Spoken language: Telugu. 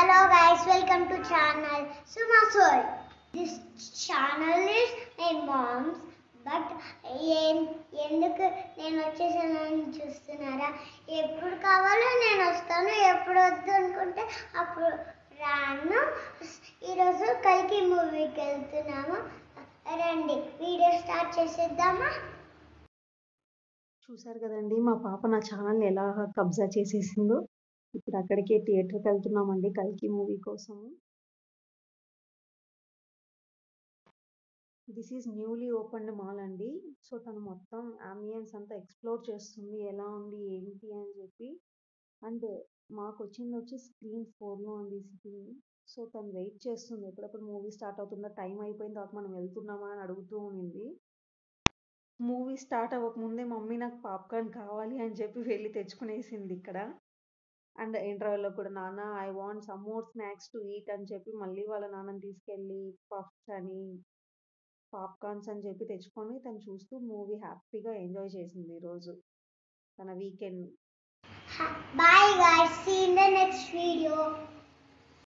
Hello guys, welcome to channel Suma's World. This channel is my mom's, but ఎందుకు నేను వచ్చేసానని చూస్తున్నారా? ఎప్పుడు కావాలో నేను వస్తాను, ఎప్పుడు వద్దు అనుకుంటే అప్పుడు రాను. ఈరోజు కల్కి మూవీకి వెళ్తున్నాము. రండి వీడియో స్టార్ట్ చేసేద్దామా? చూసారు కదండి మా పాప నా ఛానల్ని ఎలా కబ్జా చేసేసిందో. ఇప్పుడు అక్కడికే థియేటర్కి వెళ్తున్నామండి కల్కి మూవీ కోసము. This is newly opened mall అండి. సో తను మొత్తం అంబియన్స్ అంతా ఎక్స్ప్లోర్ చేస్తుంది, ఎలా ఉంది ఏంటి అని చెప్పి. అండ్ మాకు వచ్చి స్క్రీన్ 4లో ఉంది సిట్టింగ్. సో తను వెయిట్ చేస్తుంది ఎప్పుడప్పుడు మూవీ స్టార్ట్ అవుతుందా, టైం అయిపోయిన తర్వాత మనం వెళ్తున్నామా అని అడుగుతూ ఉండింది. మూవీ స్టార్ట్ అవ్వకముందే మమ్మీ నాకు పాప్కార్న్ కావాలి అని చెప్పి వెళ్ళి తెచ్చుకునేసింది ఇక్కడ. అండ్ ఇంటర్వెల్లో కూడా నాన్న I want some more snacks to eat అని చెప్పి మళ్ళీ వాళ్ళ నాన్నని తీసుకెళ్ళి పఫ్స్ అని పాప్కార్న్స్ అని చెప్పి తెచ్చుకొని తను చూస్తూ మూవీ హ్యాపీగా ఎంజాయ్ చేసింది ఈరోజు తన weekend. Bye guys, see you in the next video.